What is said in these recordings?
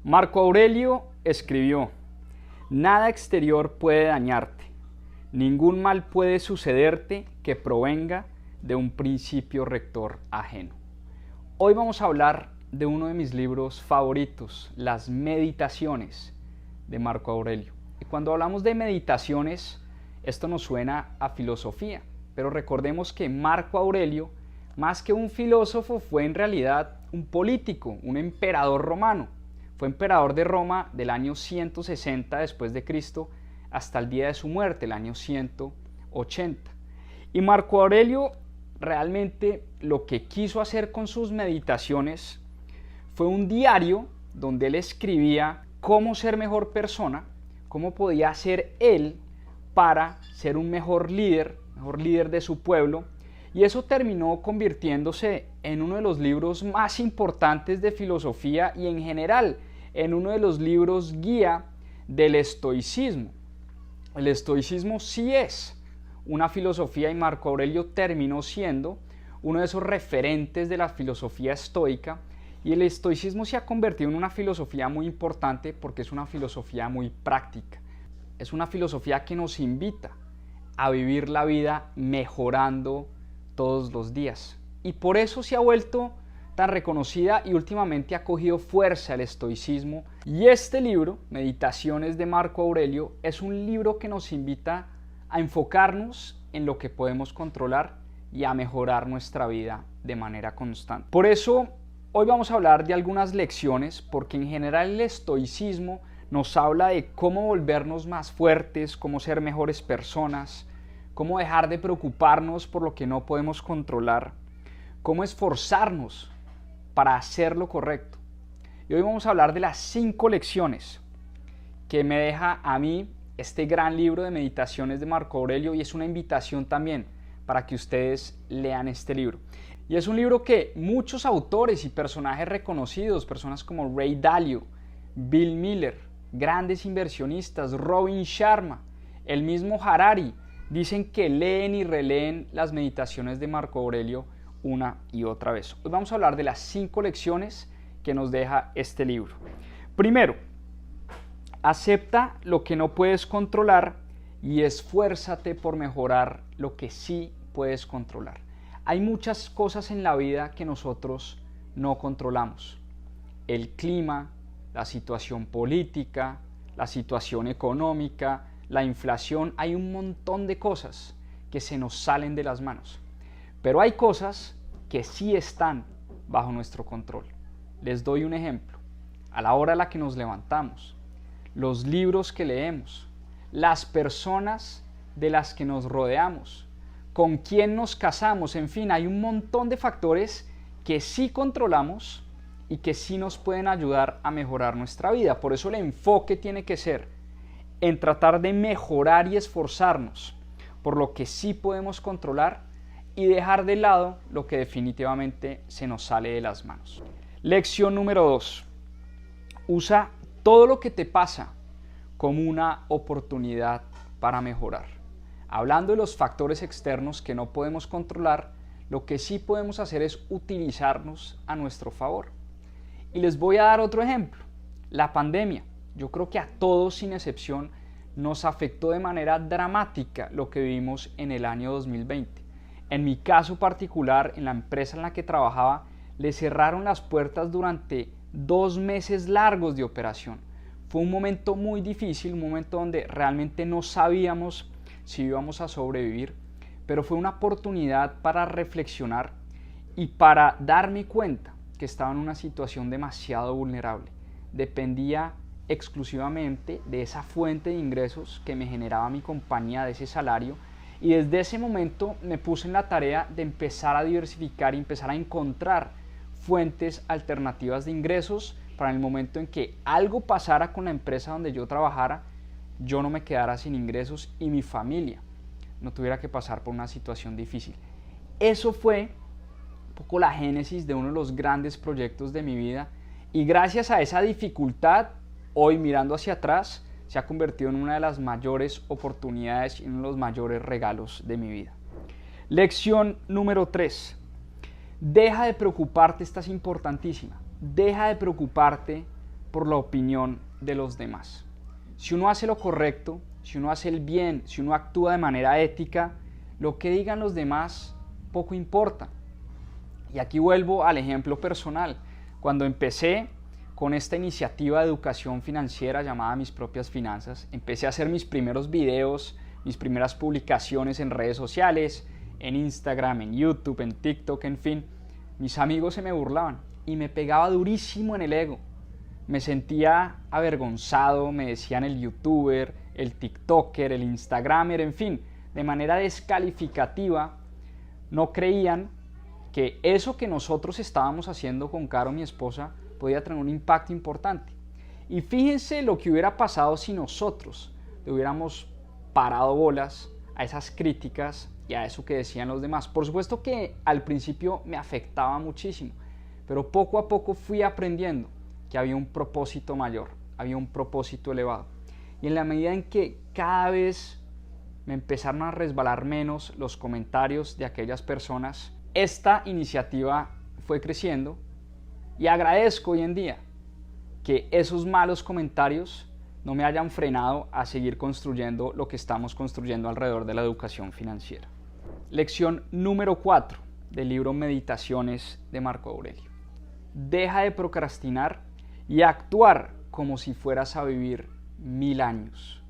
Marco Aurelio escribió: nada exterior puede dañarte, ningún mal puede sucederte que provenga de un principio rector ajeno. Hoy vamos a hablar de uno de mis libros favoritos, Las Meditaciones de Marco Aurelio. Y cuando hablamos de meditaciones, esto nos suena a filosofía, pero recordemos que Marco Aurelio, más que un filósofo, fue en realidad un político, un emperador romano. Fue emperador de Roma del año 160 después de Cristo hasta el día de su muerte, el año 180. Y Marco Aurelio realmente lo que quiso hacer con sus meditaciones fue un diario donde él escribía cómo ser mejor persona, cómo podía ser él para ser un mejor líder de su pueblo, y eso terminó convirtiéndose en uno de los libros más importantes de filosofía y en general en uno de los libros guía del estoicismo. El estoicismo sí es una filosofía y Marco Aurelio terminó siendo uno de esos referentes de la filosofía estoica, y el estoicismo se ha convertido en una filosofía muy importante porque es una filosofía muy práctica. Es una filosofía que nos invita a vivir la vida mejorando todos los días. Y por eso se ha vuelto tan reconocida y últimamente ha cogido fuerza el estoicismo. Y este libro, Meditaciones de Marco Aurelio, es un libro que nos invita a enfocarnos en lo que podemos controlar y a mejorar nuestra vida de manera constante. Por eso hoy vamos a hablar de algunas lecciones, porque en general el estoicismo nos habla de cómo volvernos más fuertes, cómo ser mejores personas, cómo dejar de preocuparnos por lo que no podemos controlar, cómo esforzarnos para hacer lo correcto. Y hoy vamos a hablar de las 5 lecciones que me deja a mí este gran libro de Meditaciones de Marco Aurelio, y es una invitación también para que ustedes lean este libro. Y es un libro que muchos autores y personajes reconocidos, personas como Ray Dalio, Bill Miller, grandes inversionistas, Robin Sharma, el mismo Harari, dicen que leen y releen las Meditaciones de Marco Aurelio una y otra vez. Hoy vamos a hablar de las 5 lecciones que nos deja este libro. Primero, acepta lo que no puedes controlar y esfuérzate por mejorar lo que sí puedes controlar. Hay muchas cosas en la vida que nosotros no controlamos. El clima, la situación política, la situación económica, la inflación, hay un montón de cosas que se nos salen de las manos. Pero hay cosas que sí están bajo nuestro control. Les doy un ejemplo. A la hora a la que nos levantamos, los libros que leemos, las personas de las que nos rodeamos, con quién nos casamos, en fin, hay un montón de factores que sí controlamos y que sí nos pueden ayudar a mejorar nuestra vida. Por eso el enfoque tiene que ser en tratar de mejorar y esforzarnos por lo que sí podemos controlar y dejar de lado lo que definitivamente se nos sale de las manos. Lección número 2. Usa todo lo que te pasa como una oportunidad para mejorar. Hablando de los factores externos que no podemos controlar, lo que sí podemos hacer es utilizarnos a nuestro favor. Y les voy a dar otro ejemplo. La pandemia. Yo creo que a todos sin excepción nos afectó de manera dramática lo que vivimos en el año 2020. En mi caso particular, en la empresa en la que trabajaba, le cerraron las puertas durante 2 meses largos de operación. Fue un momento muy difícil, un momento donde realmente no sabíamos si íbamos a sobrevivir, pero fue una oportunidad para reflexionar y para darme cuenta que estaba en una situación demasiado vulnerable. Dependía exclusivamente de esa fuente de ingresos que me generaba mi compañía, de ese salario, y desde ese momento me puse en la tarea de empezar a diversificar y empezar a encontrar fuentes alternativas de ingresos para el momento en que algo pasara con la empresa donde yo trabajara, yo no me quedara sin ingresos y mi familia no tuviera que pasar por una situación difícil. Eso fue un poco la génesis de uno de los grandes proyectos de mi vida, y gracias a esa dificultad, hoy mirando hacia atrás, se ha convertido en una de las mayores oportunidades y en uno de los mayores regalos de mi vida. Lección número 3. Deja de preocuparte, esta es importantísima. Deja de preocuparte por la opinión de los demás. Si uno hace lo correcto, si uno hace el bien, si uno actúa de manera ética, lo que digan los demás poco importa. Y aquí vuelvo al ejemplo personal. Cuando empecé con esta iniciativa de educación financiera llamada Mis Propias Finanzas, empecé a hacer mis primeros videos, mis primeras publicaciones en redes sociales, en Instagram, en YouTube, en TikTok, en fin. Mis amigos se me burlaban y me pegaba durísimo en el ego. Me sentía avergonzado, me decían el youtuber, el tiktoker, el instagramer, en fin, de manera descalificativa. No creían que eso que nosotros estábamos haciendo con Caro, mi esposa, podía tener un impacto importante. Y fíjense lo que hubiera pasado si nosotros le hubiéramos parado bolas a esas críticas y a eso que decían los demás. Por supuesto que al principio me afectaba muchísimo, pero poco a poco fui aprendiendo que había un propósito mayor, había un propósito elevado. Y en la medida en que cada vez me empezaron a resbalar menos los comentarios de aquellas personas, esta iniciativa fue creciendo y agradezco hoy en día que esos malos comentarios no me hayan frenado a seguir construyendo lo que estamos construyendo alrededor de la educación financiera. Lección número 4 del libro Meditaciones de Marco Aurelio. Deja de procrastinar y actuar como si fueras a vivir 1000 años.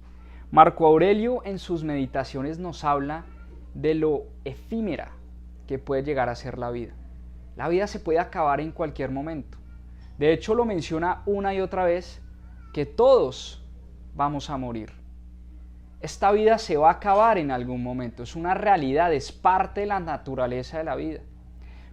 Marco Aurelio en sus meditaciones nos habla de lo efímera que puede llegar a ser la vida. La vida se puede acabar en cualquier momento. De hecho, lo menciona una y otra vez, que todos vamos a morir. Esta vida se va a acabar en algún momento, es una realidad, es parte de la naturaleza de la vida.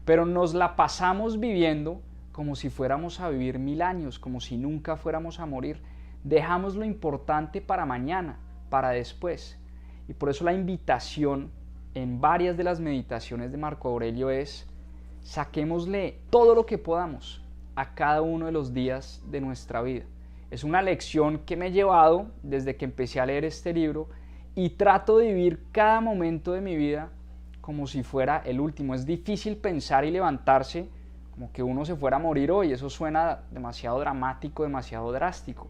Pero nos la pasamos viviendo como si fuéramos a vivir 1000 años, como si nunca fuéramos a morir. Dejamos lo importante para mañana, para después. Y por eso la invitación en varias de las meditaciones de Marco Aurelio es: saquémosle todo lo que podamos a cada uno de los días de nuestra vida. Es una lección que me he llevado desde que empecé a leer este libro y trato de vivir cada momento de mi vida como si fuera el último. Es difícil pensar y levantarse como que uno se fuera a morir hoy. Eso suena demasiado dramático, demasiado drástico.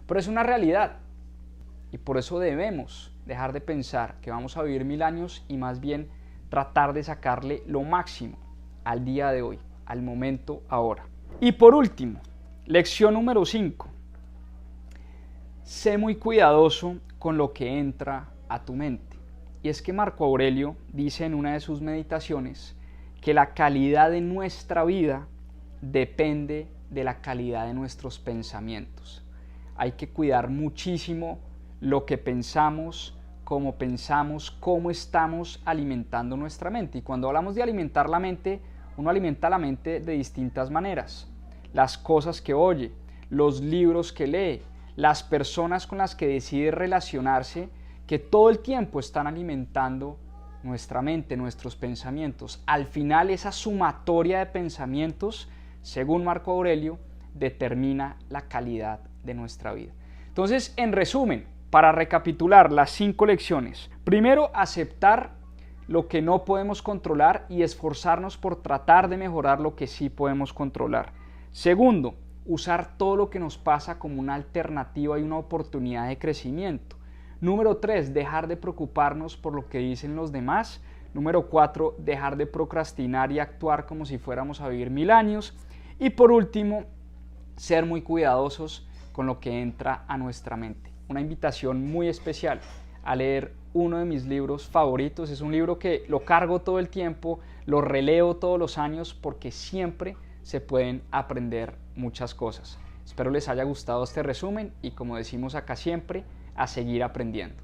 Pero es una realidad y por eso debemos dejar de pensar que vamos a vivir 1000 años y más bien tratar de sacarle lo máximo al día de hoy, al momento ahora. Y por último, lección número 5. Sé muy cuidadoso con lo que entra a tu mente. Y es que Marco Aurelio dice en una de sus meditaciones que la calidad de nuestra vida depende de la calidad de nuestros pensamientos. Hay que cuidar muchísimo lo que pensamos, cómo estamos alimentando nuestra mente. Y cuando hablamos de alimentar la mente, uno alimenta la mente de distintas maneras. Las cosas que oye, los libros que lee, las personas con las que decide relacionarse, que todo el tiempo están alimentando nuestra mente, nuestros pensamientos. Al final, esa sumatoria de pensamientos, según Marco Aurelio, determina la calidad de nuestra vida. Entonces, en resumen, para recapitular las 5 lecciones: primero, aceptar lo que no podemos controlar y esforzarnos por tratar de mejorar lo que sí podemos controlar. Segundo, usar todo lo que nos pasa como una alternativa y una oportunidad de crecimiento. Número 3, dejar de preocuparnos por lo que dicen los demás. Número 4, dejar de procrastinar y actuar como si fuéramos a vivir 1000 años. Y por último, ser muy cuidadosos con lo que entra a nuestra mente. Una invitación muy especial a leer uno de mis libros favoritos. Es un libro que lo cargo todo el tiempo, lo releo todos los años porque siempre se pueden aprender muchas cosas. Espero les haya gustado este resumen y, como decimos acá siempre, a seguir aprendiendo.